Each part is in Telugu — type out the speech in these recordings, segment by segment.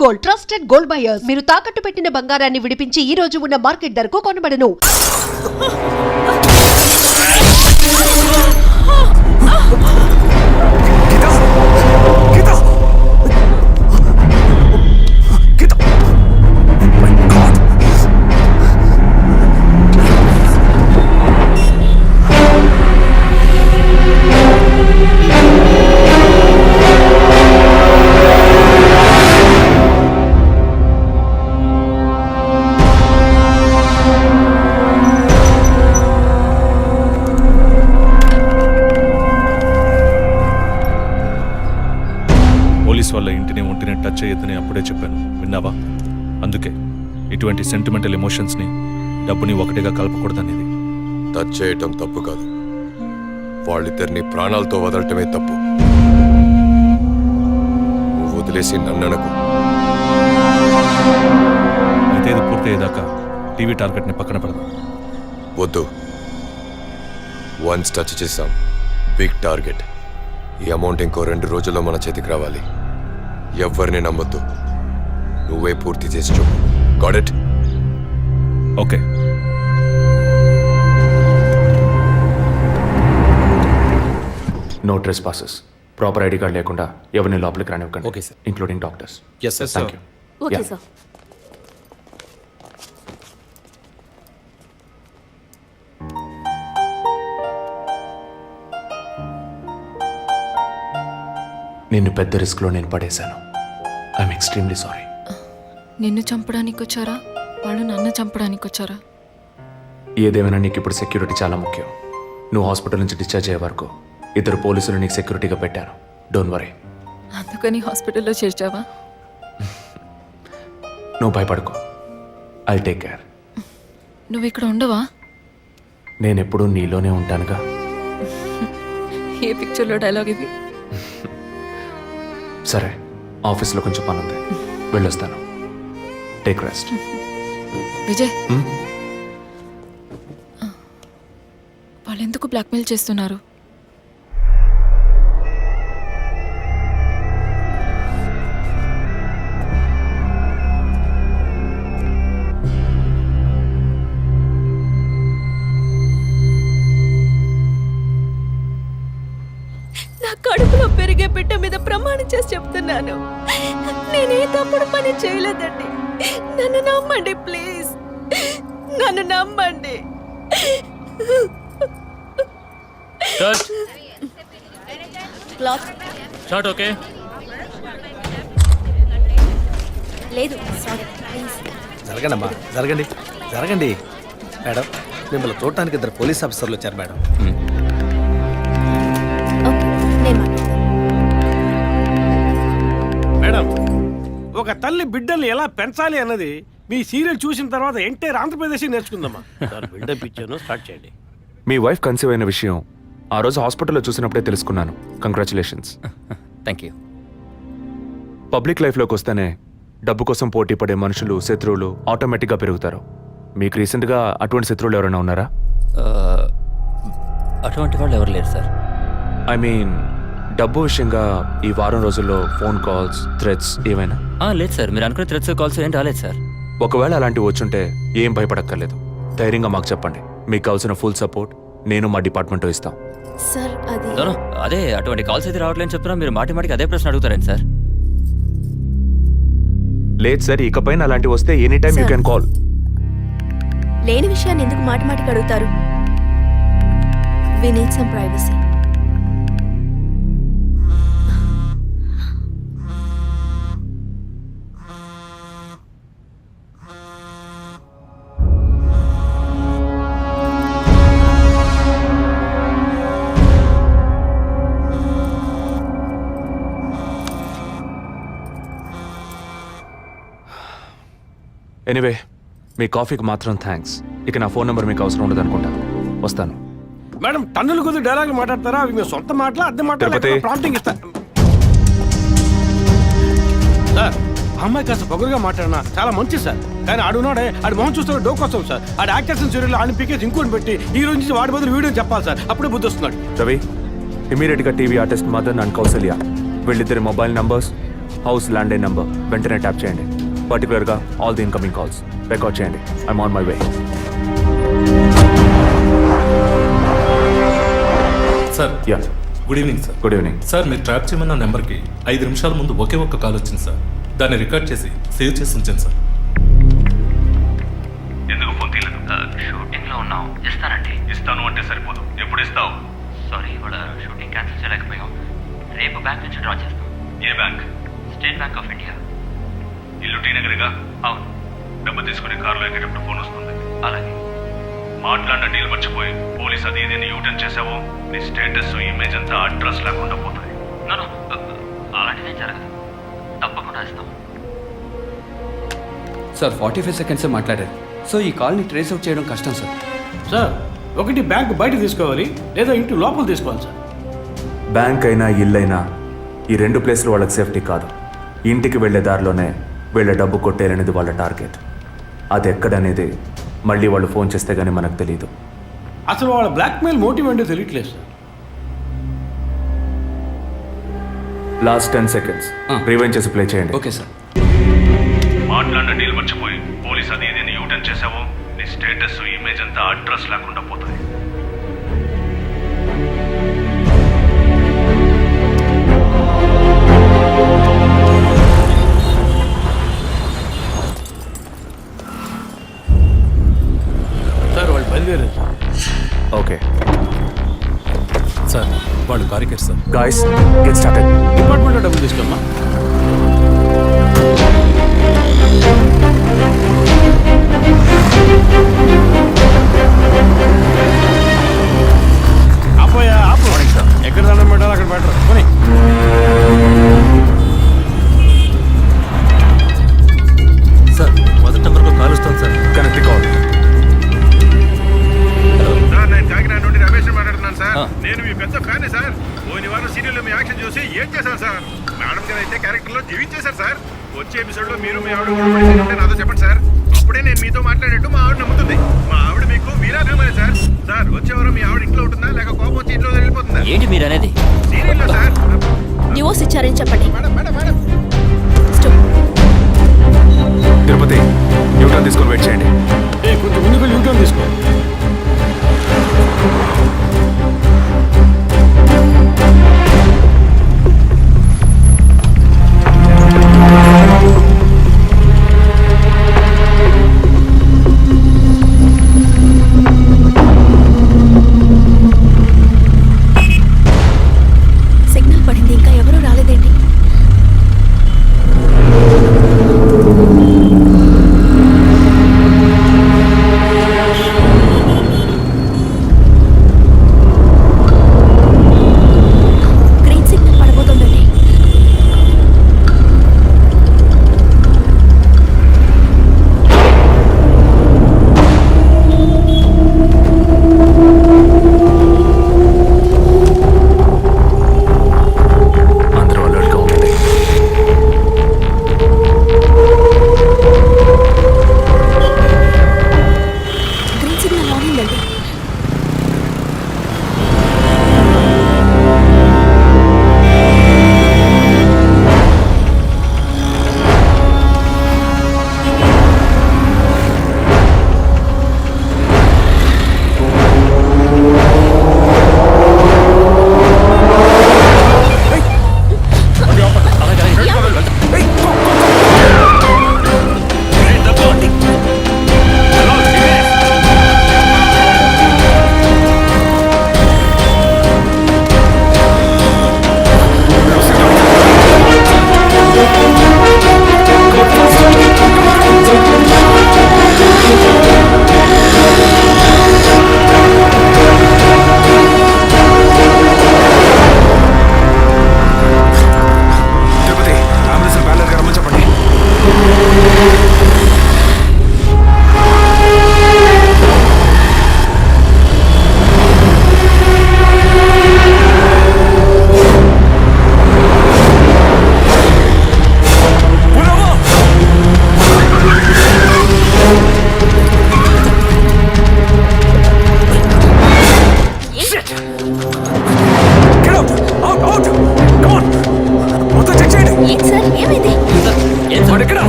Gold, trusted gold buyers. మీరు తాకట్టు పెట్టిన బంగారాన్ని విడిపించి ఈ రోజు ఉన్న మార్కెట్ ధరకు కొనబడను. వాళ్ళ ఇంటిని ఒంటిని టచ్ చేయొద్దని అప్పుడే చెప్పాను, విన్నావా? అందుకే ఇటువంటి సెంటిమెంటల్ ఎమోషన్స్ని డబ్బుని ఒకటిగా కలపకూడదనేది. టచ్ చేయటం తప్పు కాదు, వాళ్ళిద్దరిని ప్రాణాలతో వదలటమే తప్పు. నువ్వు వదిలేసి నన్ననకు. అయితే ఇది పూర్తయ్యేదాకా టీవీ టార్గెట్ని పక్కన పెడదాం. వద్దు, వన్స్ టచ్ చేసాం, బిగ్ టార్గెట్. ఈ అమౌంట్ ఇంకో 2 రోజుల్లో మన చేతికి రావాలి. ఎవరిని నమ్మొద్దు, నువ్వే పూర్తి చేసి చూపు. Got it? Okay. No trespasses, proper ID card లేకుండా ఎవరిని లోపలికి రానివ్వకండి. Okay sir. Including doctors. Yes sir. Thank you. Okay sir. నిన్ను పెద్ద రిస్క్లో నేను పడేశాను. I'm extremely sorry. నిన్ను చంపడానికి వచ్చారా, వాళ్ళు నన్ను చంపడానికి వచ్చారా? ఏదేమైనా నీకు ఇప్పుడు సెక్యూరిటీ చాలా ముఖ్యం. నువ్వు హాస్పిటల్ నుంచి డిశ్చార్జ్ అయ్యే వరకు 2 పోలీసులు నీకు సెక్యూరిటీగా పెట్టాను. Don't worry. అందుకని హాస్పిటల్లో చేర్చావా? నువ్వు భయపడుకో, ఐ టేక్ కేర్. నువ్వు ఇక్కడ ఉండవా? నేను ఎప్పుడూ నీలోనే ఉంటానుగా. ఏ పిక్చర్లో డైలాగ్ ఇది? సరే, ఆఫీస్లో కొంచెం పని ఉంది, వెళ్ళొస్తాను. Take rest. విజయ్, వాళ్ళు ఎందుకు బ్లాక్మెయిల్ చేస్తున్నారు? నా కడుపులో పెరిగే బిడ్డ మీద ప్రమాణం చేసి చెప్తున్నాను, నేనే తప్పుడు పని చేయలేదండి. నన్ను నమ్మండి ప్లీజ్, నన్ను నమ్మండి. Short okay. లేదు సారీ ప్లీజ్. జరగండి అమ్మా, జరగండి జరగండి. మేడం, మిమ్మల్ని చూడటానికి 2 పోలీస్ ఆఫీసర్లు వచ్చారు మేడం. మేడం, ఒక తల్లి బిడ్డల్ని ఎలా పెంచాలి అన్నది మీ సీరియల్ చూసిన తర్వాత ఎంటైర్ ఆంధ్రప్రదేశ్ నేర్చుకుందామా. బిల్డప్ ఇచ్చాను, స్టార్ట్ చేయండి. మీ వైఫ్ కన్సీవ్ అయిన విషయం ఆ రోజు హాస్పిటల్లో చూసినప్పుడే తెలుసుకున్నాను. కంగ్రాచులేషన్స్. Thank you. పబ్లిక్ లైఫ్లోకి వస్తేనే డబ్బు కోసం పోటీ పడే మనుషులు, శత్రువులు ఆటోమేటిక్గా పెరుగుతారు. మీకు రీసెంట్గా అటువంటి శత్రువులు ఎవరైనా ఉన్నారా? అటువంటి వాళ్ళు ఎవరు లేరు సార్. ఐ మీన్ డబ్బు విషయంగా ఈ వారం రోజుల్లో ఫోన్ కాల్స్, థ్రెట్స్ ఏమైనా? లేదు సార్, మీరు అనుకునే థ్రెట్స్ కాల్స్ ఏం రాలేదు సార్. ఒకవేళ అలాంటివి వచ్చుంటే ఏం భయపడక్కర్లేదు, ధైర్యంగా మాకు చెప్పండి. మీకు కావాల్సిన ఫుల్ సపోర్ట్ నేను మా డిపార్ట్మెంట్లో ఇస్తాం. సార్ అది అదే అటువంటి కాల్స్ అయితే రావట్లేని చెప్తున్నా, మీరు మాటికి అదే ప్రశ్న అడుగుతారండి సార్. లేదు సార్, ఇకపైన అలాంటివి వస్తే any time you can call. లేని విషయాన్ని ఎందుకు మాటికి అడుగుతారు? We need some privacy. Anyway, మీ కాఫీకి మాత్రం థ్యాంక్స్. ఇక నా ఫోన్ నెంబర్ మీకు అవసరం ఉండదు అనుకుంటా. వస్తాను. మేడం, టన్నులు కొద్ది డైలాగ్ మాట్లాడతారా? అవి మీ సొంత మాటలా, అద్దె మాటలా, ప్రాంప్టింగ్ ఇస్తా. సార్, అమ్మాయి కాస్త పొగరుగా మాట్లాడినా చాలా మంచి సార్. కానీ ఆడున్నాడే, ఆడి మొహం చూస్తే డోకొస్తాం సార్. ఆడి యాక్టర్స్ సీరియల్ ఆడిని పీకేసి ఇంకోటి పెట్టి ఈ రోజు నుంచి వాడి బదులు వీడియో చెప్పాలి సార్. అప్పుడే బుద్ధి వస్తున్నాడు. రవి, ఇమీడియట్గా TV artist Madan and Kausalya వీళ్ళిద్దరి mobile numbers, house landline number వెంటనే ట్యాప్ చేయండి. పర్టికులర్గా all the incoming calls record చేయండి. I'm on my way. Sir yeah, good evening sir. Good evening. Sir మీరు ట్రాప్ చేయమన్న నెంబర్కి 5 నిమిషాల ముందు ఒకే ఒక్క కాల్ వచ్చింది సార్. దాన్ని రికార్డ్ చేసి సేవ్ చేసి ఉంచాను సార్. ఎందుకు ఫోన్ తీయలేదు? షూటింగ్ లో ఉన్నాం. ఇస్తానండి. ఇస్తాను అంటే సరిపోదు. ఎప్పుడు ఇస్తావు? సారీ, ఇవాళ షూటింగ్ క్యాన్సిల్ చేయలేకపోయాం. రేపు బ్యాంక్ నుంచి డ్రా చేస్తాం. ఏ bank? State Bank of India. ఇల్లు టీ నగర్గా? అవును. డబ్బు తీసుకుని కారులో ఎక్కేటప్పుడు ఫోన్ వస్తుంది. అలాగే. మాట్లాడిన డీల్ మర్చిపోయి పోలీస్ అది ఇది యూటర్న్ చేసావో నీ స్టేటస్ ఇమేజ్ అంతా అడ్రస్ లేకుండా పోతాయి. నో అలాంటిదే జరగదు. తప్పకుండా ఇస్తాం. సార్ 45 సెకండ్సే మాట్లాడారు. సో ఈ కాల్ని ట్రేస్ అవుట్ చేయడం కష్టం సార్. సార్ ఒకటి బ్యాంక్ బయట తీసుకోవాలి, లేదా ఇంటి లోపల తీసుకోవాలి సార్. బ్యాంక్ అయినా ఇల్లైనా ఈ 2 ప్లేస్లు వాళ్ళకి సేఫ్టీ కాదు. ఇంటికి వెళ్ళే దారిలోనే వీళ్ళ డబ్బు కొట్టేరనేది వాళ్ళ టార్గెట్. అది ఎక్కడనేది మళ్ళీ వాళ్ళు ఫోన్ చేస్తే గానీ మనకు తెలియదు. అసలు వాళ్ళ బ్లాక్మెయిల్ మోటివ్ ఏంటో తెలియట్లేదు సార్. లాస్ట్ 10 సెకండ్స్ రివైండ్ చేసి ప్లే చేయండి. Okay sir. మాట్లాడిన డీల్ మర్చిపోయి పోలీస్ అది ఇది యూటర్న్ చేసావో నీ స్టేటస్ ఇమేజ్ అంతా అడ్రస్ లేకుండా పోతాయి. సార్ వాళ్ళు బయలుదేరారు సార్. ఓకే సార్ వాళ్ళు కారికేర్ సార్. Guys, get started. డిపార్ట్మెంట్లో డబ్బులు తీసుకోమ్మా. ఆపోయా ఆపు. ఎక్కడ దండం పెట్టాలి అక్కడ పెట్టరు. కొని సార్ మొదటి నెంబర్కు కాల్ వస్తుంది సార్. Connect call. నేను కాకినాడ నుండి రమేష్ మాట్లాడుతున్నాను సార్. నేను మీ పెద్ద ఫ్యాన్ సార్. పోయిన వారం సీరియల్లో మీ యాక్షన్ చూసి ఏం చేశాను సార్. మేడం గారు అయితే క్యారెక్టర్లో జీవించేశారు సార్. వచ్చే ఎపిసోడ్లో మీరు మీ ఆవిడ ఉంటే నాతో చెప్పండి సార్. అప్పుడే నేను మీతో మాట్లాడేట్టు మా ఆవిడ నమ్ముతుంది. మా ఆవిడ మీకు వీరాభిమాని సార్. సార్ వచ్చే వారం మీ ఆవిడ ఇంట్లో ఉంటుందా, లేక కోపం వచ్చి ఇంట్లో వెళ్ళిపోతుందా? ఏంటి మీరు అనేది? సీరియల్లో సార్. డివోర్స్ ఇచ్చారని చెప్పండి. Madam madam madam Tirupati, U turn తీసుకొని వెయిట్ చేయండి. కొంచెం ముందుకు యూటర్న్ తీసుకో. సిగ్నల్ పడింది, ఇంకా ఎవరూ రాలేదేంటి?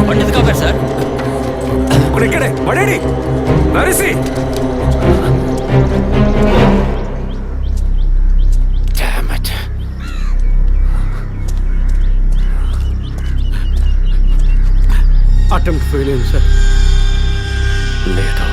బండి ఎందుకు ఆపారు సార్? ఇక్కడే పడేడి నరిసి అటెంప్ట్ ఫెయిల్ అయింది సార్. లేదు.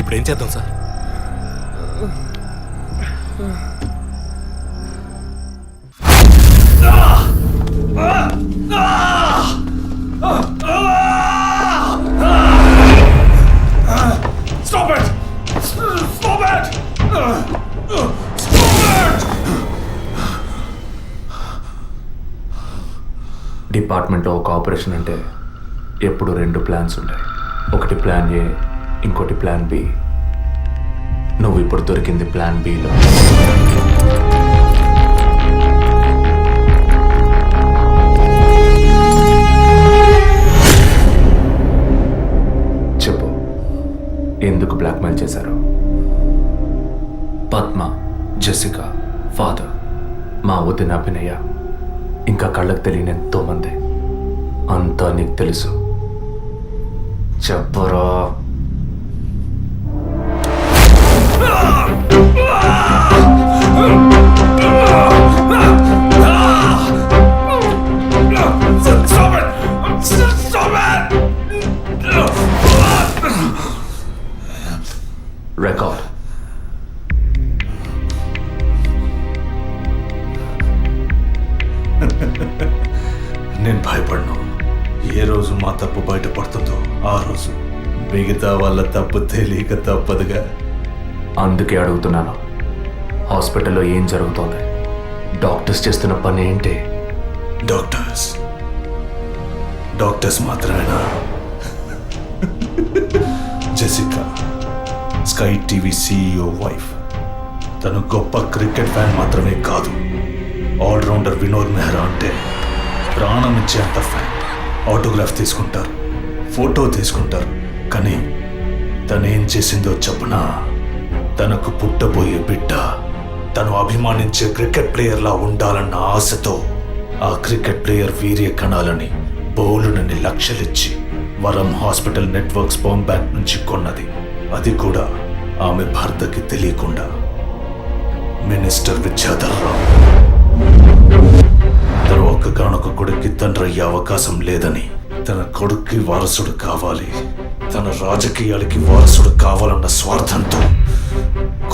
ఇప్పుడు ఏం చేద్దాం sir? Stop it! Stop it! డిపార్ట్మెంట్లో ఒక ఆపరేషన్ అంటే ఎప్పుడు రెండు ప్లాన్స్ ఉంటాయి. ఒకటి ప్లాన్ ఏ, ఇంకోటి ప్లాన్ బి. నువ్వు ఇప్పుడు దొరికింది plan below. Padma, Jessica, father, మా వదిన అభినయ, ఇంకా కళ్ళకు తెలియని ఎంతో మంది. అంతా నీకు తెలుసు. చెప్పరా? రికార్డ్. నేను భయపడను. ఏ రోజు మా తప్పు బయటపడుతుందో ఆ రోజు మిగతా వాళ్ళ తప్పు తెలియక తప్పదుగా. అందుకే అడుగుతున్నాను, హాస్పిటల్లో ఏం జరుగుతోంది? డాక్టర్స్ చేస్తున్న పని ఏంటి? డాక్టర్స్ మాత్రమేనా? Jessica sky TV CEO wife. తను గొప్ప క్రికెట్ ఫ్యాన్ మాత్రమే కాదు, ఆల్రౌండర్ వినోద్ మెహ్రా అంటే ప్రాణం ఇచ్చేంత ఫ్యాన్. ఆటోగ్రాఫ్ తీసుకుంటారు, ఫోటో తీసుకుంటారు. కానీ తనేం చేసిందో చెప్పనా? తనకు పుట్టబోయే బిడ్డ తను అభిమానించే క్రికెట్ ప్లేయర్లా ఉండాలన్న ఆశతో ఆ క్రికెట్ ప్లేయర్ వీర్య కణాలని బౌలునని లక్షలిచ్చి వరం హాస్పిటల్ నెట్వర్క్ స్పర్మ్ బ్యాంక్ నుంచి కొన్నది. అది కూడా ఆమె భర్తకి తెలియకుండా. మినిస్టర్ విద్యాధర్ రావు తన ఒక్కగానొక్క కొడుక్కి తండ్రి అయ్యే అవకాశం లేదని, తన కొడుక్కి వారసుడు కావాలి, తన రాజకీయాలకి వారసుడు కావాలన్న స్వార్థంతో,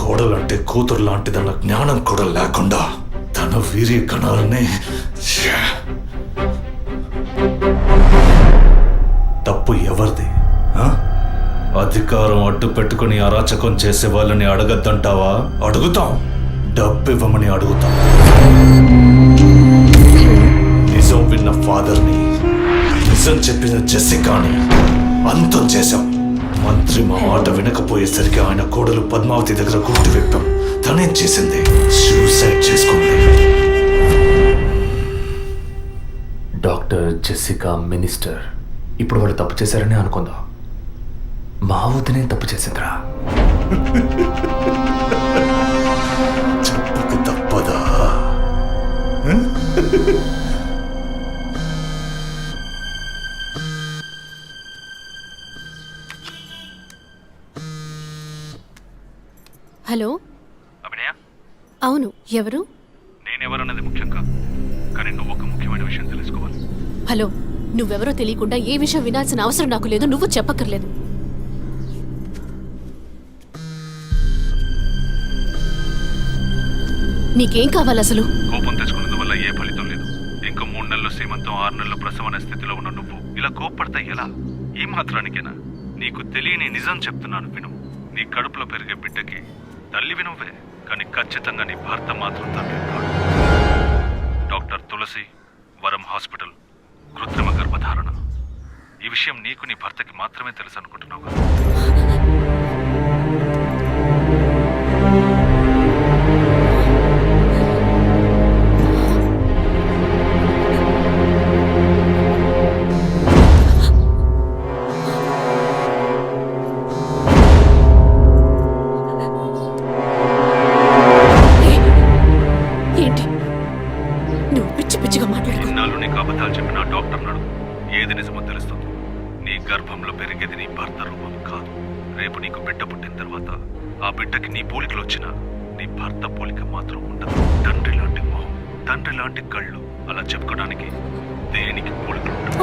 కోడలంటే కూతురు లాంటిదన్న జ్ఞానం కూడా లేకుండా తన వీర్య కణాలనే. తప్పు ఎవరిది? అధికారం అడ్డు పెట్టుకుని అరాచకం చేసే వాళ్ళని అడగద్దంటావా? అడుగుతాం. డబ్బు ఇవ్వమని అడుగుతాం. నిజం విన్న ఫాదర్ని, నిజం చెప్పిన జెసికాని అంతం చేశాం. మంత్రి మా మాట వినకపోయేసరికి ఆయన కోడలు పద్మావతి దగ్గర గుర్తు విప్పాం. తనేం చేసింది? సూసైడ్ చేసుకుంది. డాక్టర్, జెసికా, మినిస్టర్, ఇప్పుడు వాళ్ళు తప్పు చేశారని అనుకుందాం. మా వదినే తప్పు చేసిందిరా. చెప్పక తప్పదా? హలో, అభినయ, అవును, ఎవరు? నేనెవరన్నది ముఖ్యం కాదు, కానీ నువ్వు ఒక ముఖ్యమైన విషయం తెలుసుకోవాలి. హలో, నువ్వెవరో తెలియకుండా ఏ విషయం వినాల్సిన అవసరం నాకు లేదు. నువ్వు చెప్పక్కర్లేదు. నీకేం కావాలి అసలు? కోపం తెచ్చుకున్నందువల్ల ఏ ఫలితం లేదు. ఇంకో 3 నెలలు సీమంతం, 6 నెలలు ప్రసవం అనే స్థితిలో ఉన్న నువ్వు ఇలా కోప్పడతా ఎలా? ఈ మాత్రానికేనా? నీకు తెలియని నిజం చెప్తున్నాను, విను. నీ కడుపులో పెరిగే బిడ్డకి తల్లివి నువ్వే, కానీ ఖచ్చితంగా నీ భర్త మాత్రం తండ్రి కాడు. డాక్టర్ తులసి, వరం హాస్పిటల్, కృత్రిమ గర్భధారణ. ఈ విషయం నీకు నీ భర్తకి మాత్రమే తెలుసు అనుకుంటున్నావు కదా? ఏంటి నువ్వు పిచ్చి పిచ్చిగా మాట్లాడు? ఇన్నాళ్ళు నీకు అబద్ధాలు చెప్పిన డాక్టర్ నాడు ఏది నిజమో తెలుస్తుంది. నీ గర్భంలో పెరిగేది నీ భర్త రూపం కాదు. రేపు నీకు బిడ్డ పుట్టిన తర్వాత ఆ బిడ్డకి నీ పోలికలు వచ్చినా నీ భర్త పోలిక మాత్రం ఉండదు. తండ్రి లాంటి మొహం, తండ్రి లాంటి కళ్ళు, అలా చెప్పుకోవడానికి దేనికి పోలికలు ఉండవు.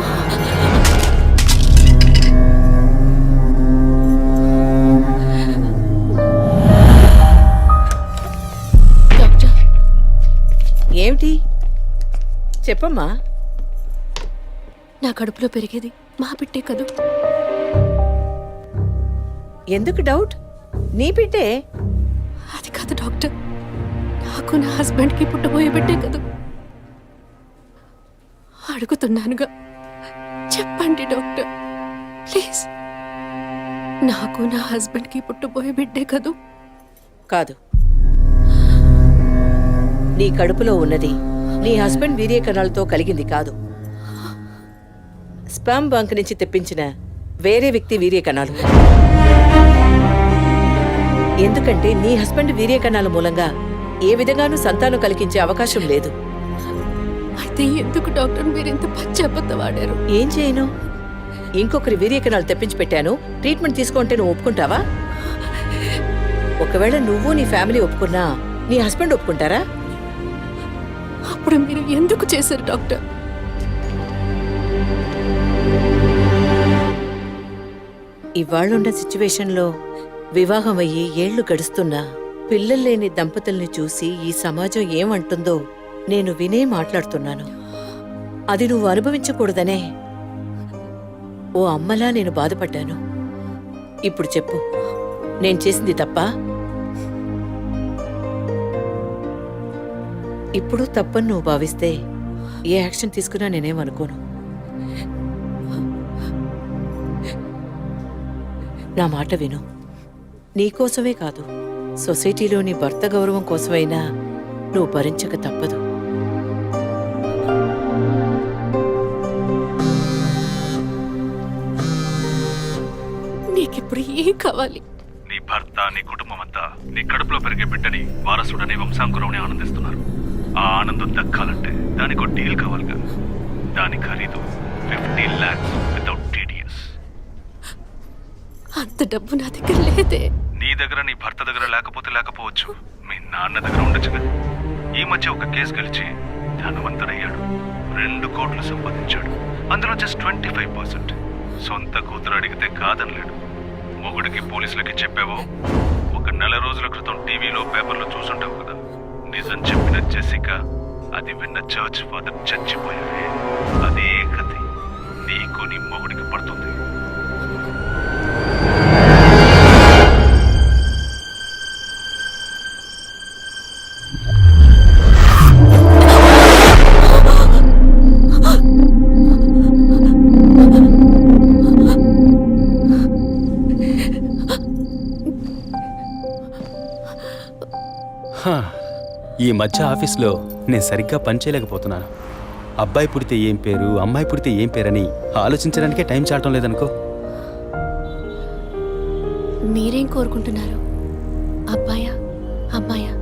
ఏమిటి చెప్పమ్మా? నా కడుపులో పెరిగేది మా బిడ్డే కదూ. ఎందుకు డౌట్? నీ బిడ్డే. అది కాదు డాక్టర్, నాకు నా హస్బెండ్కి పుట్టబోయే బిడ్డే కదూ. అడుగుతున్నానుగా, చెప్పండి డాక్టర్ ప్లీజ్. నాకు నా హస్బెండ్కి పుట్టబోయే బిడ్డే కదూ. కాదు, నీ కడుపులో ఉన్నది నీ హస్బెండ్ వీర్య కణాలతో కలిగింది కాదు. స్పర్మ్ బంక్ నుంచి తెప్పించిన వేరే వ్యక్తి వీర్య కణాలు. ఎందుకంటే నీ హస్బెండ్ వీర్యకణాల మూలంగా ఏ విధంగానూ సంతానం కలిగించే అవకాశం లేదు. అయితే ఎందుకు డాక్టర్ మీరు ఇంత పచ్చి అబద్ధం ఆడారు? ఏం చేయను? ఇంకొకరి వీర్యకణాలు తెప్పించి పెట్టాను, ట్రీట్మెంట్ తీసుకుంటే నువ్వు ఒప్పుకుంటావా? ఒకవేళ నువ్వు నీ ఫ్యామిలీ ఒప్పుకున్నా నీ హస్బెండ్ ఒప్పుకుంటారా? అప్పుడు మీరు ఎందుకు చేశారు డాక్టర్? ఇవాళ్ళున్న సిచ్యువేషన్లో వివాహం అయ్యి ఏళ్లు గడుస్తున్నా పిల్లలు లేని దంపతుల్ని చూసి ఈ సమాజం ఏమంటుందో నేను వినే మాట్లాడుతున్నాను. అది నువ్వు అనుభవించకూడదనే ఓ అమ్మలా నేను బాధపడ్డాను. ఇప్పుడు చెప్పు, నేను చేసింది తప్పా? ఇప్పుడు తప్పని నువ్వు భావిస్తే ఏ యాక్షన్ తీసుకున్నా నేనేమనుకోను. నా మాట విను. నీకోసమే కాదు, సొసైటీలోని భర్త గౌరవం కోసమైనా నువ్వు భరించక తప్పదు. నీకిప్పుడు ఏం కావాలి? నీ భర్త, నీ కుటుంబం అంతా నీ కడుపులో పెరిగే బిడ్డని వారసుడని వంశాంకురమని ఆనందిస్తున్నారు. ఆ ఆనందం దక్కాలంటే దానికి ఒక డీల్ కావాలిగా. దాని ఖరీదు 50 lakhs వితౌట్ టీడీఎస్. అంత డబ్బు నా దగ్గర లేదే. నీ దగ్గర, నీ భర్త దగ్గర లేకపోవచ్చు, మీ నాన్న దగ్గర ఉండొచ్చు కదా. ఈ మధ్య ఒక కేసు గెలిచి ధనవంతుడయ్యాడు, 2 కోట్లు సంపాదించాడు. అందులో జస్ట్ 25%. సొంత కూతురు అడిగితే కాదనలేడు. మొగుడికి పోలీసులకి చెప్పావో, ఒక నెల రోజుల క్రితం టీవీలో పేపర్లో చూసుంటావు కదా. నిజం చెప్పిన జెసికా, అది విన్న చర్చ్ ఫాదర్ చచ్చిపోయారే. అదే కథ నీకు నీ మొగుడికి పడుతుంది. ఈ మధ్య ఆఫీస్లో నేను సరిగ్గా పనిచేయలేకపోతున్నాను. అబ్బాయి పుడితే ఏం పేరు, అమ్మాయి పుడితే ఏం పేరని ఆలోచించడానికే టైం చాలటం లేదనుకో. మీరేం కోరుకుంటున్నారు? అబ్బాయా, అమ్మాయా?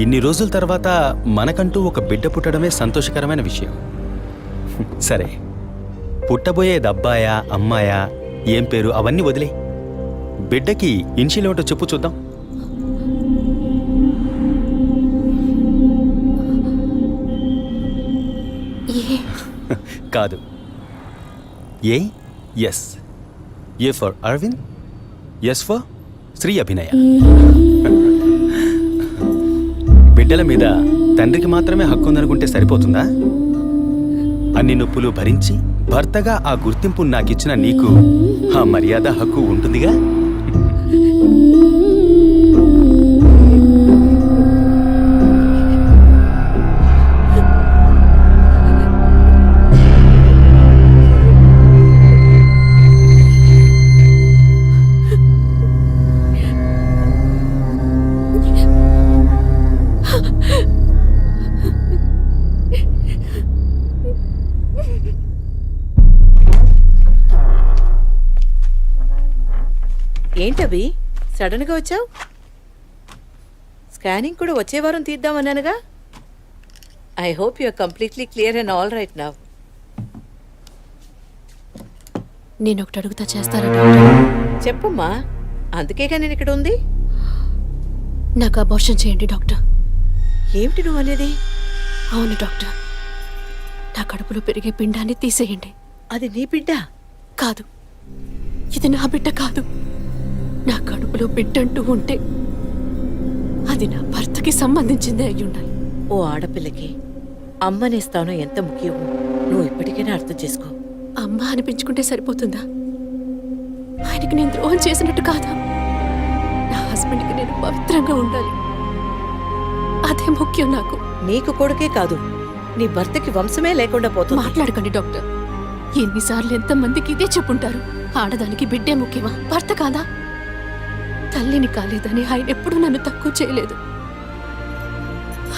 ఇన్ని రోజుల తర్వాత మనకంటూ ఒక బిడ్డ పుట్టడమే సంతోషకరమైన విషయం. సరే, పుట్టబోయేది అబ్బాయా, అమ్మాయా, ఏం పేరు అవన్నీ వదిలే. బిడ్డకి ఇన్షియల్ ఏమిటో చెప్పు చూద్దాం. కాదు, S. A for Arvind, S for Sri Abhinaya. బిడ్డల మీద తండ్రికి మాత్రమే హక్కు ఉందనుకుంటే సరిపోతుందా? అన్ని నొప్పులు భరించి భర్తగా ఆ గుర్తింపు నాకిచ్చిన నీకు ఆ మర్యాద, హక్కు ఉంటుందిగా. ఏంటవి సడన్ గా వచ్చావు? స్కానింగ్ కూడా వచ్చే వారం తీద్దామన్నానుగా. I hope you are completely clear and all right now. నేను ఒకటి అడుగుతా, చేస్తారా డాక్టర్? చెప్పమ్మా, అందుకేగా నేను ఇక్కడ ఉంది. నాకు అబార్షన్ చేయండి డాక్టర్. ఏమిటి నువ్వు అనేది? అవును డాక్టర్, నా కడుపులో పెరిగే పిండాన్ని తీసేయండి. అది నీ బిడ్డ కాదు, ఇది నా బిడ్డ కాదు. నా కడుపులో బిడ్డంటూ ఉంటే అది నా భర్తకి సంబంధించిందే అయి ఉండాలి. ఓ ఆడపిల్లకి అమ్మనే స్థానం ఎంత ముఖ్యమో నువ్వు ఇప్పటికైనా అర్థం చేసుకో. అమ్మ అనిపించుకుంటే సరిపోతుందా? ఆయనకి నేను ద్రోహం చేసినట్టు కాదా? నా హస్బెండ్కి నేను పవిత్రంగా ఉండాలి, అదే ముఖ్యం నాకు. నీకు కొడుకే కాదు, నీ భర్తకి వంశమే లేకుండా పోతుంది. మాట్లాడకండి డాక్టర్. ఎన్నిసార్లు ఎంతమందికి ఇదే చెప్పుంటారు. ఆడదానికి బిడ్డే ముఖ్యమా, భర్త కాదా? తల్లిని కాలేదని ఆయన ఎప్పుడూ నన్ను తక్కువ చేయలేదు.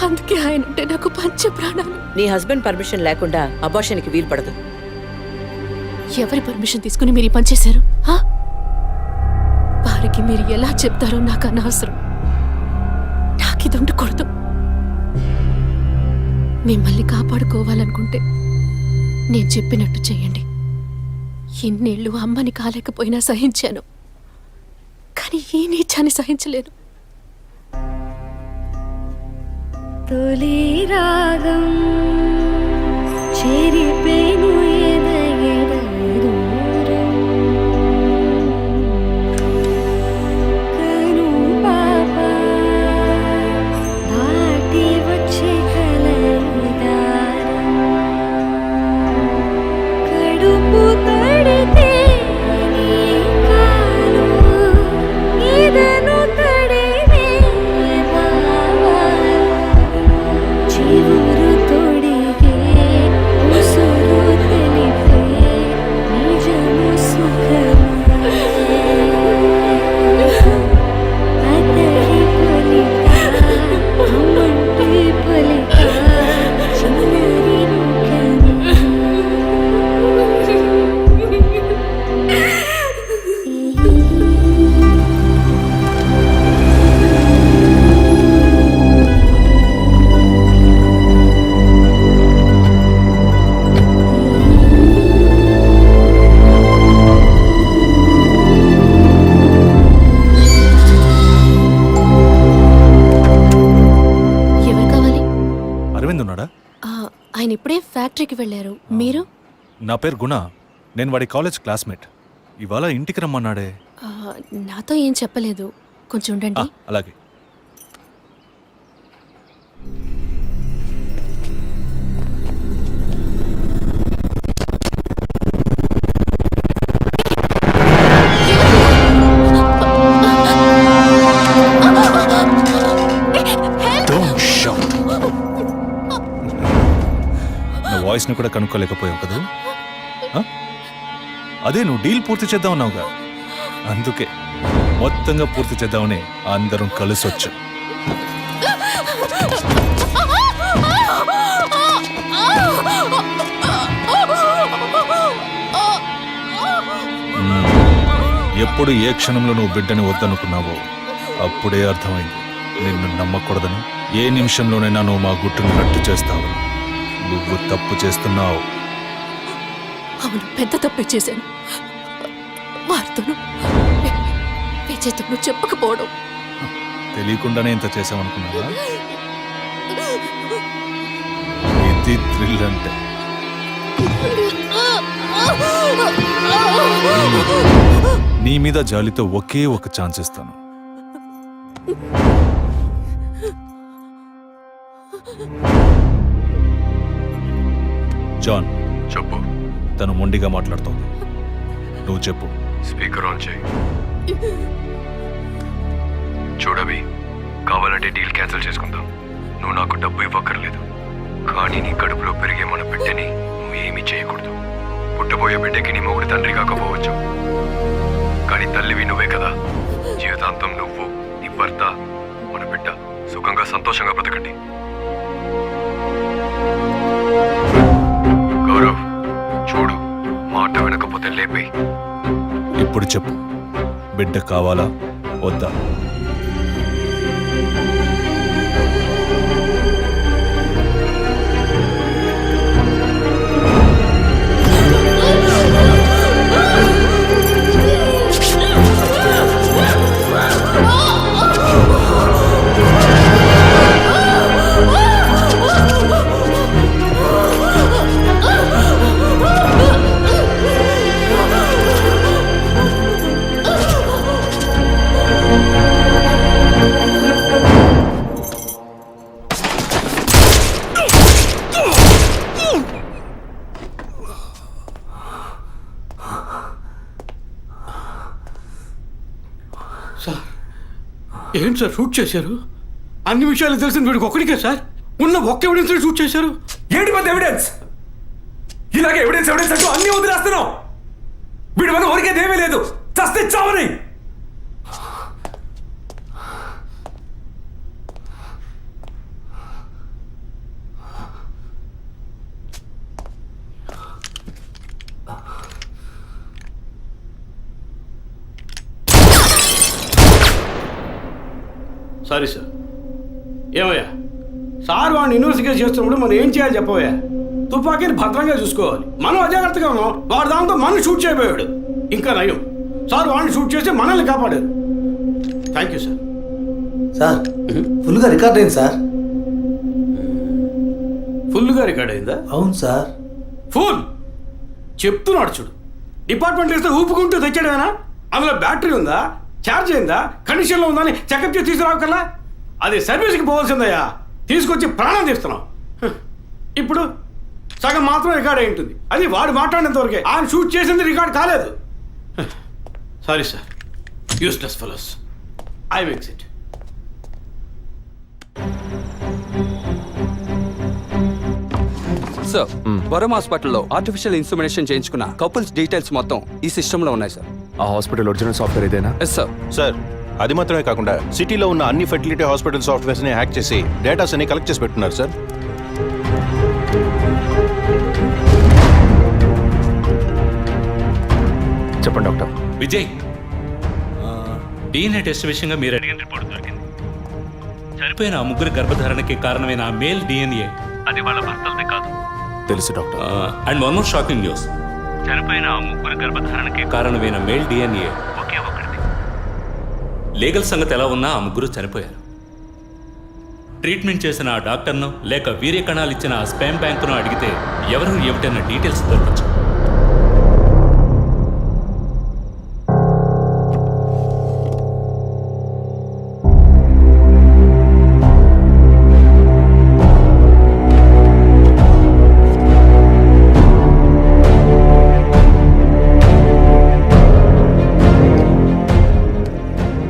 అందుకే ఆయన అంటే నాకు పంచ ప్రాణాలు. నీ హస్బెండ్ పర్మిషన్ లేకుండా అబార్షన్కి వీలు పడదు. ఎవరి పర్మిషన్ తీసుకుని మీరు ఈ పని చేశారు? భార్యకి అతనికి మీరు ఎలా చెప్తారో నాకు అనవసరం. నాకు ఇది ఉండకూడదు. మిమ్మల్ని కాపాడుకోవాలనుకుంటే నేను చెప్పినట్టు చెయ్యండి. ఇన్నేళ్ళు అమ్మని కాలేకపోయినా సహించాను, కానీ ఈ నీచాన్ని సహించలేను. తొలి రాగం చెరిపేను ఆయన ఇప్పుడే ఫ్యాక్టరీకి వెళ్ళారు. మీరు? నా పేరు గుణ. నేను వాడి కాలేజ్ క్లాస్మేట్. ఇవాళ ఇంటికి రమ్మన్నాడే. నాతో ఏం చెప్పలేదు. కొంచెం ఉండండి. అలాగే. వాయిస్ని కూడా కనుక్కోలేకపోయావు కదా. అదే నువ్వు డీల్ పూర్తి చేద్దామన్నావుగా, అందుకే మొత్తంగా పూర్తి చేద్దామని అందరం కలిసి వచ్చాం. ఎప్పుడు ఏ క్షణంలో నువ్వు బిడ్డని వద్దనుకున్నావో అప్పుడే అర్థమైంది నిన్ను నమ్మకూడదని. ఏ నిమిషంలోనైనా నువ్వు మా గుట్టును రట్టు చేస్తావు. నువ్వు తప్పు చేస్తున్నావు. అవును, పెద్ద తప్పే చేశాను. వారితోనూ విజయ్తోనూ చెప్పకపోవడం. తెలియకుండానే ఇంత చేసామనుకున్నావా? ఇది థ్రిల్ అంటే. నీ మీద జాలితో ఒకే ఒక ఛాన్స్ ఇస్తాను. జాన్, చెప్పు. తను మొండిగా మాట్లాడుతోంది. నువ్వు చెప్పు. స్పీకర్ ఆన్ చేయి. చూడవి, కావాలంటే డీల్ క్యాన్సిల్ చేసుకుందాం. నువ్వు నాకు డబ్బు ఇవ్వక్కర్లేదు, కానీ నీ కడుపులో పెరిగే మన బిడ్డని నువ్వు ఏమీ చేయకూడదు. పుట్టబోయే బిడ్డకి నీ మొగుడు తండ్రి కాకపోవచ్చు, కానీ తల్లివి నువ్వే కదా. జీవితాంతం నువ్వు, నీ భర్త, మన బిడ్డ సుఖంగా సంతోషంగా బ్రతకండి. గౌరవ్, చూడు, మాట వినకపోతే లేపే. ఇప్పుడు చెప్పు, బిడ్డ కావాలా వద్దా? ఏంటి సార్ షూట్ చేశారు? అన్ని విషయాలు తెలిసిన వీడికి ఒక్కడికే సార్ ఉన్న ఒక్క ఎవిడెన్స్ షూట్ చేశారు. ఏంటి పెద్ద ఎవిడెన్స్? ఇలాగే ఎవిడెన్స్ ఎవిడెన్స్ అంటూ అన్ని వదిలేస్తున్నావు. వీడి వల్ల ఊరికేదేమీ లేదు, చస్తే చావని. Sorry sir. ఏమయ్యా, సార్ వాడిని ఇన్వెస్టిగేట్ చేస్తున్నప్పుడు మనం ఏం చేయాలి చెప్పవయ్యా? తుపాకీని భద్రంగా చూసుకోవాలి. మనం అజాగ్రత్తగా ఉన్నాం, వాడు దాంతో మనం షూట్ చేయబోయాడు. ఇంకా నయం, సార్ వాడిని షూట్ చేసి మనల్ని కాపాడారు. Thank you sir. సార్ ఫుల్గా రికార్డ్ అయింది సార్. ఫుల్గా రికార్డ్ అయిందా? అవును సార్. ఫుల్ చెప్తున్నాడు చూడు. డిపార్ట్మెంట్ వేస్తే ఊపుకుంటూ తెచ్చాడేనా? అందులో బ్యాటరీ ఉందా, ఛార్జ్ అయిందా, కండిషన్లో ఉందా అని చెకప్ చేసి తీసుకురావకల్లా. అది సర్వీస్కి పోవాల్సిందయ్యా, తీసుకొచ్చి ప్రాణం తీస్తున్నాం. ఇప్పుడు సగం మాత్రం రికార్డ్ అయి ఉంటుంది. అది వాడు మాట్లాడినంత వరకే. ఆయన షూట్ చేసింది రికార్డ్ కాలేదు. Sorry sir, useless fellows. I makes it. Sir, Varam హాస్పిటల్లో ఆర్టిఫిషియల్ ఇన్స్ట్రుమెంటేషన్ చేయించుకున్న కపుల్స్ డీటెయిల్స్ మొత్తం ఈ సిస్టంలో ఉన్నాయి సార్. ఆ హాస్పిటల్ ఒరిజినల్ సాఫ్ట్వేర్ ఇదేనా? Yes sir. సార్ అది మాత్రమే కాకుండా సిటీలో ఉన్న అన్ని ఫెర్టిలిటీ హాస్పిటల్ సాఫ్ట్వేర్స్ని హ్యాక్ చేసి డేటాస్ అన్ని కలెక్ట్ చేసి పెట్టున్నారు సార్. చెప్పండి డాక్టర్. విజయ్, డిఎన్ఏ టెస్ట్ విషయంగా మీరు అడిగిన రిపోర్ట్ దొరికింది. చనిపోయిన ఆ ముగ్గురు గర్భధారణకి కారణమైన ఆ మేల్ డిఎన్ఏ అది వాళ్ళ భర్తలదే కాదు. తెలుసు doctor. And one more shocking news. చనిపోయిన ఆ ముగ్గురు గర్భధారణకి కారణమైన మేల్ డిఎన్ఏ ఒకే ఒకటిది. లీగల్ సంగతి ఎలా ఉన్నా ఆ ముగ్గురు చనిపోయారు. ట్రీట్మెంట్ చేసిన ఆ డాక్టర్ను లేక వీర్య కణాలు ఇచ్చిన ఆ స్పామ్ బ్యాంకును అడిగితే ఎవరు ఏమిటన్న డీటెయిల్స్ దొరకచ్చు.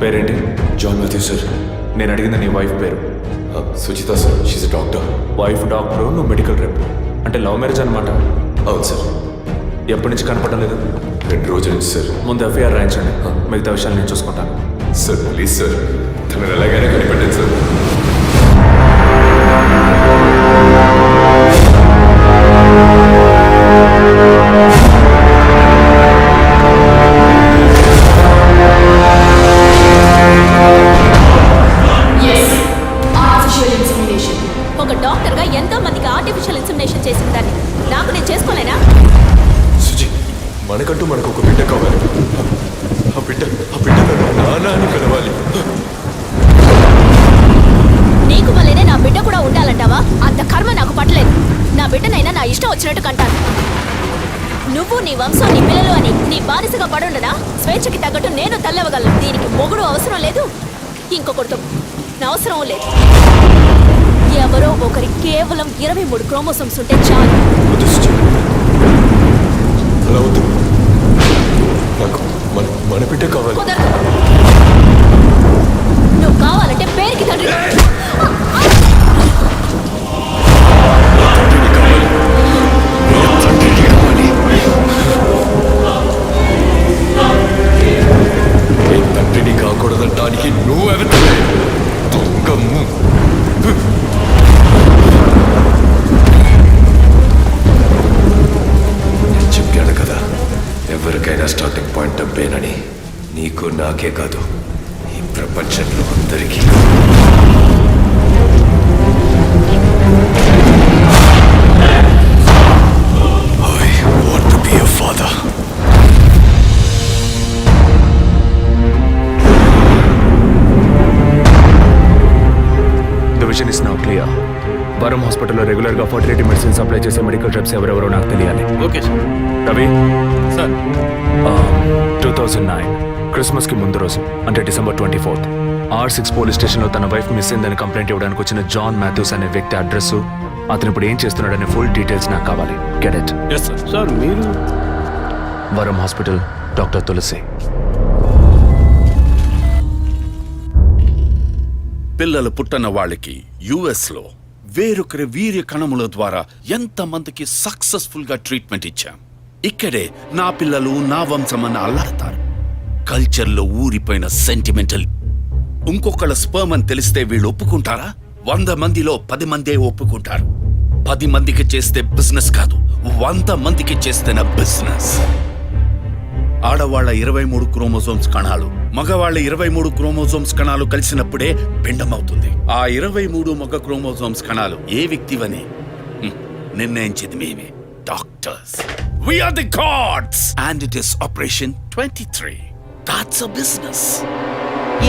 పేరేంటి? John Mathew sir. నేను అడిగింది నీ వైఫ్ పేరు. Suchitha sir, she's doctor. Wife doctor, నువ్వు మెడికల్ రేపు. అంటే లవ్ మ్యారేజ్ అనమాట. అవును సార్. ఎప్పటి నుంచి కనపడడం లేదు? 2 రోజుల నుంచి సార్. ముందు ఎఫ్ఐఆర్ రాయించండి, మిగతా విషయాలు నేను చూసుకుంటాను. సార్ ప్లీజ్ సార్, తను ఎలాగైనా కనిపెట్టండి సార్. ఒక డాక్టర్గా ఎంతో మందికి ఆర్టిఫిషియల్ ఇన్సెమినేషన్ చేసిన దాన్ని నాకు నేను చేసుకోలేనా? సుజి, మనకంటూ మనకు ఒక బిడ్డ కావాలి. ఆ బిడ్డ నాన్న అని కలవాలి. నీకు వల్లేనే నా బిడ్డ కూడా ఉండాలంటావా? అంత కర్మ నాకు పట్టలేదు. నా బిడ్డనైనా నా ఇష్టం వచ్చినట్టు కంటాను. నువ్వు నీ వంశం నీ పిల్లలు అని నీ బానిసగా పడుండనా? స్వేచ్ఛకి తగ్గట్టు నేను తల్లవగలను. దీనికి మొగుడు అవసరం లేదు, ఇంకొకరితో నా అవసరం లేదు. ఎవరో ఒకరి కేవలం 23 క్రోమోసోమ్స్ ఉంటే చాలు. అలా వద్దు, నాకు మన బిడ్డ కావాలి. కుదరదు. నువ్వు కావాలంటే పేరుకి తండ్రి. తండ్రిని కాకూడదంటానికి నువ్వెవతలే దొంగము. చెప్పాను కదా, ఎవరికైనా స్టార్టింగ్ పాయింట్ డబ్బేనని. నీకు నాకే కాదు, ఈ ప్రపంచంలో అందరికీ. I want to be a father. The vision is now clear. వరం హాస్పిటల్లో రెగ్యులర్గా ఫర్టిలిటీ మెడిసిన్ సప్లై చేసే మెడికల్ రెప్స్ ఎవరెవరో నాకు తెలియాలి. Okay sir. రవి సార్, 2009 క్రిస్మస్కి ముందు రోజు, అంటే December 24th, R6 పోలీస్ స్టేషన్లో తన వైఫ్ మిస్ అయిందని కంప్లైంట్ ఇవ్వడానికి వచ్చిన జాన్ మాథ్యూస్ అనే వ్యక్తి అడ్రస్, అతను ఇప్పుడు ఏం చేస్తున్నాడనే ఫుల్ డీటెయిల్స్ నాకు కావాలి. Get it? Yes sir. Sir మీరు? వరం హాస్పిటల్, డాక్టర్ తులసి. పిల్లలు పుట్టన వాళ్ళకి యుఎస్లో వేరొకరి వీర్య కణముల ద్వారా ఎంతమందికి సక్సెస్ఫుల్గా ట్రీట్మెంట్ ఇచ్చాం. ఇక్కడే నా పిల్లలు నా వంశమని అల్లాడతారు. కల్చర్లో ఊరిపోయిన సెంటిమెంటల్. ఇంకొకళ్ళ స్పర్మ్ అని తెలిస్తే వీళ్ళు ఒప్పుకుంటారా? 100 మందిలో 10 మందే ఒప్పుకుంటారు. 10 మందికి చేస్తే బిజినెస్ కాదు, 100 మందికి చేస్తేనే బిజినెస్. ఆడవాళ్ల 23 క్రోమోజోమ్స్ కణాలు మగవాళ్ల 23 క్రోమోజోమ్స్ కణాలు కలిసినప్పుడే పిండం అవుతుంది. ఆ 23 మగ క్రోమోజోమ్స్ కణాలు ఏ వ్యక్తివని నిర్ణయించేది మేమే, doctors. We are the gods and it is Operation 23. That's a business.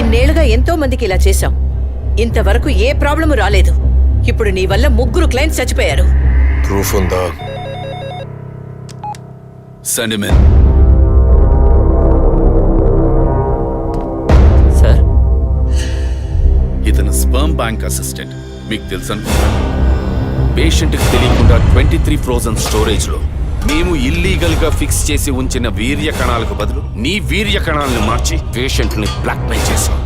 ఇన్నేళ్లుగా ఎంతో మందికి ఇలా చేశాం, ఇంతవరకు ఏ ప్రాబ్లము రాలేదు. ఇప్పుడు నీ వల్ల 3 క్లయింట్స్ చచ్చిపోయారు. ప్రూఫ్ ఉందా? Send him in. సార్, ఇతను స్పర్మ్ బ్యాంక్ అసిస్టెంట్. మీకు తెలుసు అనుకుంటాను. పేషెంట్కి తెలియకుండా 23 ఫ్రోజన్ స్టోరేజ్ లో మేము ఇల్లీగల్ గా ఫిక్స్ చేసి ఉంచిన వీర్య కణాలకు బదులు నీ వీర్య కణాలను మార్చి పేషెంట్ ని బ్లాక్మెయిల్ చేశావు.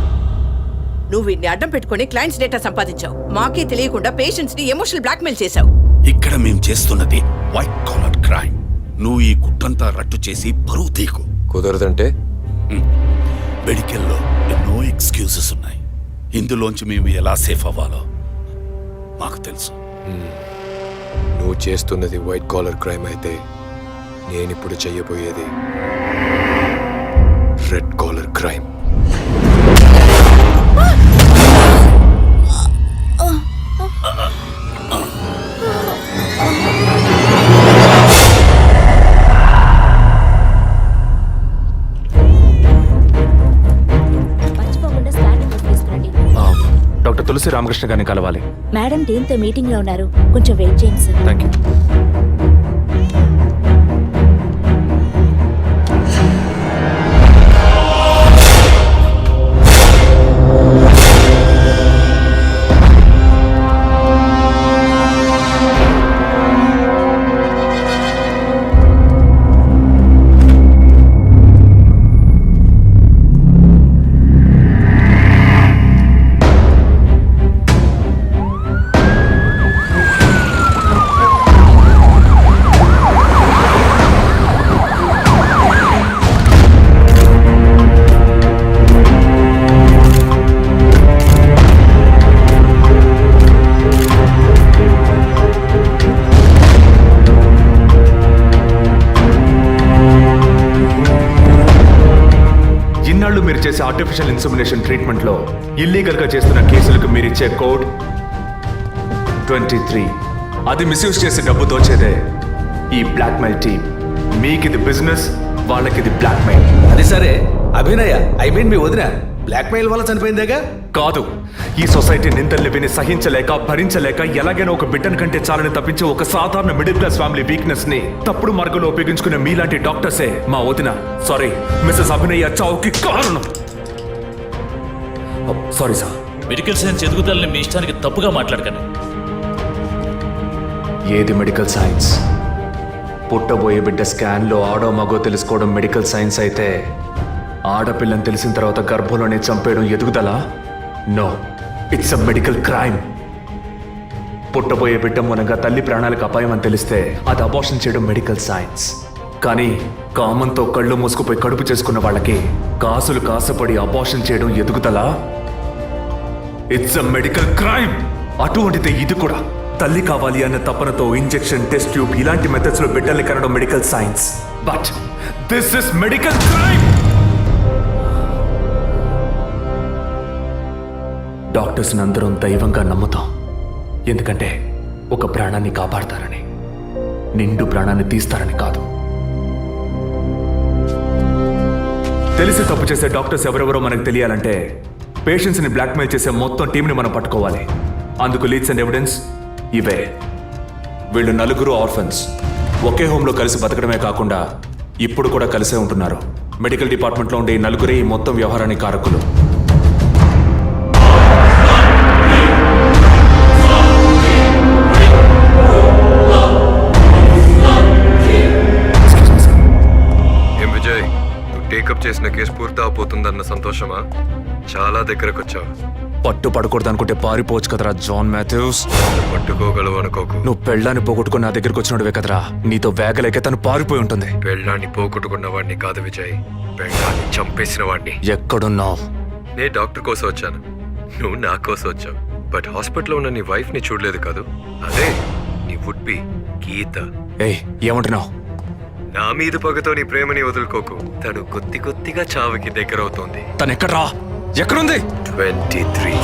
నువ్వు వీడిని అడ్డం పెట్టుకుని క్లయింట్స్ డేటా సంపాదించావు. మాకే తెలియకుండా పేషెంట్స్ ని ఎమోషనల్ బ్లాక్మెయిల్ చేశావు. ఇక్కడ మేము చేస్తున్నది వైట్ కాలర్ క్రైమ్. నువ్వు ఈ కుట్రంతా రట్టు చేసి పరువు తీకు. కుదరదంటే? మెడికల్లో ఎన్నో ఎక్స్క్యూజెస్ ఉన్నాయి. ఇందులోంచి మేము ఎలా సేఫ్ అవ్వాలో మాకు తెలుసు. నువ్వు చేస్తున్నది వైట్ కాలర్ క్రైమ్ అయితే నేనిప్పుడు చెయ్యబోయేది రెడ్ కాలర్ క్రైమ్. డాక్టర్ తులసి రామకృష్ణ గారిని కలవాలి. మేడం టీంతో మీటింగ్ లో ఉన్నారు, కొంచెం వెయిట్ చేయండి సార్. Thank you. మీరు చేసే ఆర్టిఫిషియల్ ఇన్సెమినేషన్ ట్రీట్మెంట్ లో ఇల్లీగల్ గా చేస్తున్న కేసులకు మీరిచ్చే కోడ్ 23. అది మిస్యూజ్ చేసి డబ్బు దోచేదే ఈ బ్లాక్మెయిల్ టీమ్. మీకు ఇది బిజినెస్, వాళ్ళకి ఇది బ్లాక్మెయిల్. అది సరే, అభినయ మీ వదిన బ్లాక్మెయిల్ వల్ల చనిపోయిందేగా? కాదు, ఈ సొసైటీ నిందల్ని విని సహించలేక భరించలేక ఎలాగైనా ఒక బిడ్డను కంటే చాలని తప్పించి ఒక సాధారణ మిడిల్ క్లాస్ ఫ్యామిలీ వీక్నెస్ ని తప్పుడు మార్గంలో ఉపయోగించుకునే మీలాంటి డాక్టర్సే మా వదిన సారీ మిస్సెస్ అభినయ చావుకి కారణం. Sorry sir. మెడికల్ సైన్స్ ఎదుగుదలని మీ ఇష్టానికి తప్పుగా మాట్లాడకండి. ఏది మెడికల్ సైన్స్? పుట్టబోయే బిడ్డ స్కాన్లో ఆడో మగో తెలుసుకోవడం మెడికల్ సైన్స్ అయితే, ఆడపిల్లని తెలిసిన తర్వాత గర్భంలోనే చంపేయడం ఎదుగుదలా? No, it's a medical crime. పుట్టబోయే బిడ్డ మూలంగా తల్లి ప్రాణాలకు అపాయం అని తెలిస్తే అది అబార్షన్ చేయడం మెడికల్ సైన్స్. కానీ కామంతో కళ్ళు మూసుకుపోయి కడుపు చేసుకున్న వాళ్ళకి కాసులు కాసపడి అబార్షన్ చేయడం ఎదుగుదలా? It's a medical crime. అటువంటిదే ఇది కూడా. తల్లి కావాలి అన్న తపనతో ఇంజెక్షన్, టెస్ట్ ట్యూబ్ ఇలాంటి మెథడ్స్ లో బిడ్డల్ని కనడం medical science. But this is medical crime. Doctors అందరం దైవంగా నమ్ముతాం, ఎందుకంటే ఒక ప్రాణాన్ని కాపాడతారని, నిండు ప్రాణాన్ని తీస్తారని కాదు. తెలిసి తప్పు చేసే డాక్టర్స్ ఎవరెవరో మనకు తెలియాలంటే పేషెంట్స్ని బ్లాక్మెయిల్ చేసే మొత్తం టీంని మనం పట్టుకోవాలి. అందుకు లీడ్స్ అండ్ ఎవిడెన్స్ ఇవే. వీళ్ళు నలుగురు ఆర్ఫన్స్. ఒకే హోమ్లో కలిసి బతకడమే కాకుండా ఇప్పుడు కూడా కలిసే ఉంటున్నారు. మెడికల్ డిపార్ట్మెంట్లో ఉండే ఈ నలుగురే ఈ మొత్తం వ్యవహారానికి కారకులు. విజయ్, నువ్వు టేకప్ చేసిన కేసు పూర్తి అవబోతుందన్న సంతోషమా? చాలా దగ్గరకు వచ్చావు. పట్టు పడకూడదు అనుకుంటే పారిపోవచ్చు కదరా జాన్ మాథ్యూస్. పట్టుకోగలవు అనుకోకు. నువ్వు పెళ్ళాన్ని పోగొట్టుకుని నా దగ్గరకు వచ్చినవే కదరా. నీతో వేగలేక తను పారిపోయి ఉంటుంది. పెళ్ళాన్ని పోగొట్టుకున్న వాడిని కాదు విజయ్, పెళ్ళాన్ని చంపేసిన వాడిని. ఎక్కడున్నావు? నే డాక్టర్ కోసం వచ్చాను, నువ్వు నా కోసం వచ్చావు. బట్ హాస్పిటల్లో ఉన్న నీ వైఫ్ ని చూడలేదు కాదు, అదే నీ వుడ్ బి గీత. ఏయ్, ఏమంటున్నావు? నా మీద పగతో నీ ప్రేమని వదులుకోకు. తను కొద్దిగా చావుకి దగ్గరవుతోంది. తను ఎక్కడ్రా? ఎక్కడుంది? 23.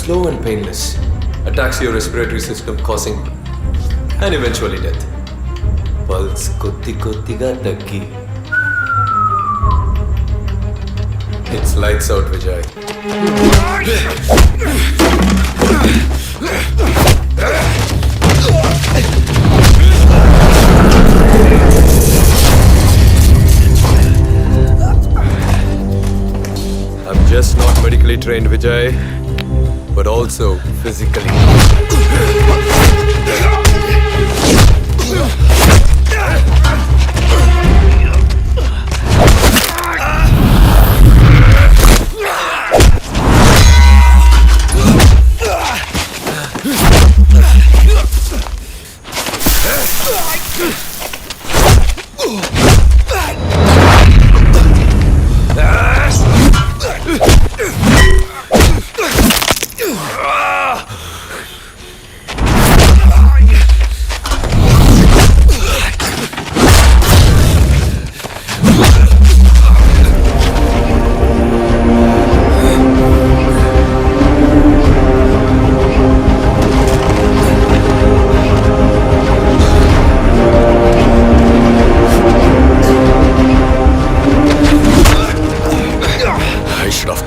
Slow and painless. Attacks your respiratory system, causing and eventually death. Pulse కొద్దిగా తగ్గి. It's lights out, Vijay. I'm just not medically trained, Vijay, but also physically.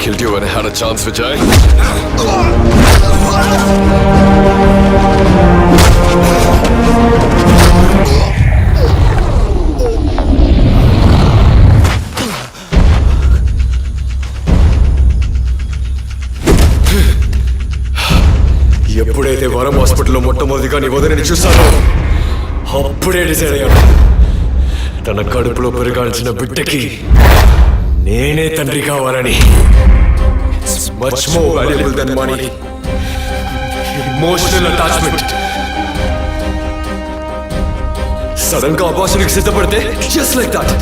Killed you when I had a chance, Vijay. వరం హాస్పిటల్లో మొట్టమొదటిగా నీ వదిలిని చూశాను. అప్పుడే డిసైడ్ అయ్యాను, తన కడుపులో పెరగాల్సిన బిడ్డకి నేనే తండ్రి కావాలని. It's much more valuable than money. Emotional attachment. Sudden గా అబార్షన్కి సిద్ధపడితే జస్ట్ లైక్ దట్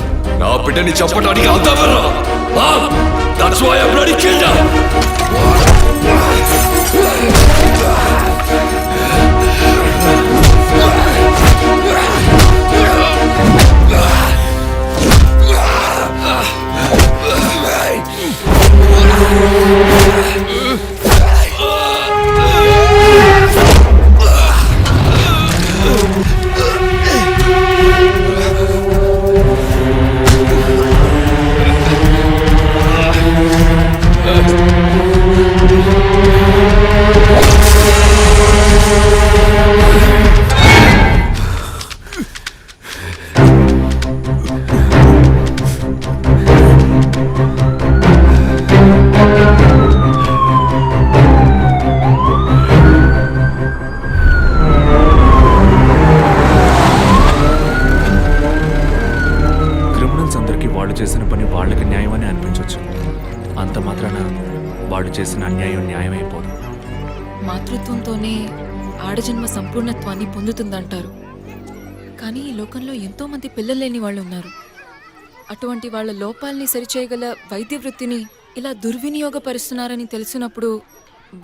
నా బిడ్డని చంపడానికి అంతవరా. That's why I bloody killed her. Criminals అందరికీ వాళ్ళు చేసిన పని వాళ్ళకి న్యాయమని అనిపించవచ్చు. అంత మాత్రాన వాళ్ళు చేసిన అన్యాయం న్యాయమైపోదు. మాతృత్వంతోనే ఆడజన్మ సంపూర్ణత్వాన్ని పొందుతుందంటారు. కానీ ఈ లోకంలో ఎంతో మంది పిల్లలు లేని వాళ్ళు ఉన్నారు. అటువంటి వాళ్ళ లోపాలని సరిచేయగల వైద్య వృత్తిని ఇలా దుర్వినియోగపరుస్తున్నారని తెలిసినప్పుడు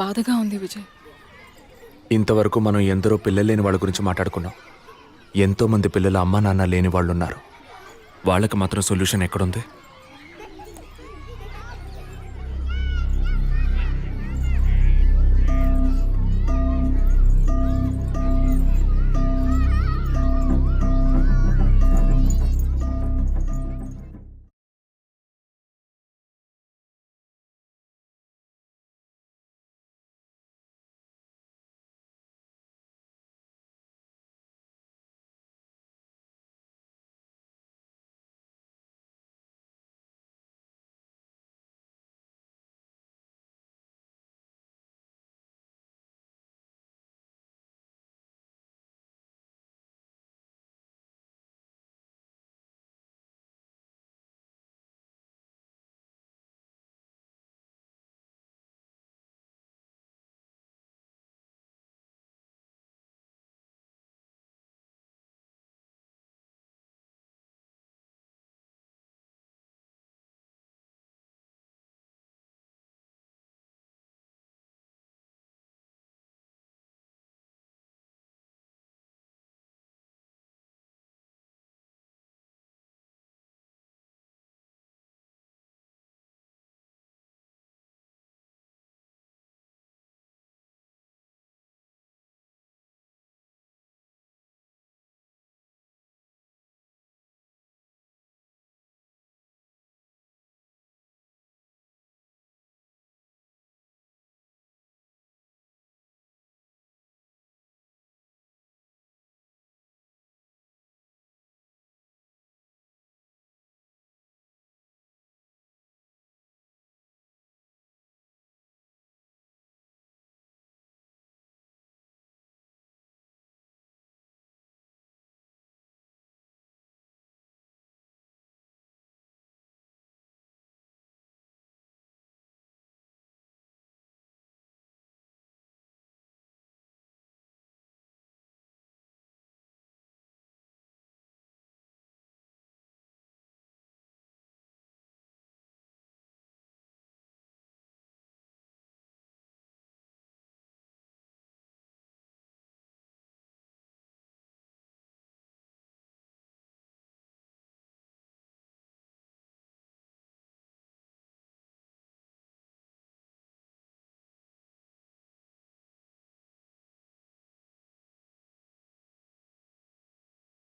బాధగా ఉంది విజయ్. ఇంతవరకు మనం ఎందరో పిల్లలు లేని వాళ్ళ గురించి మాట్లాడుకున్నాం. ఎంతో మంది పిల్లల అమ్మా నాన్న లేని వాళ్ళు ఉన్నారు. వాళ్ళకి మాత్రం సొల్యూషన్ ఎక్కడుంది?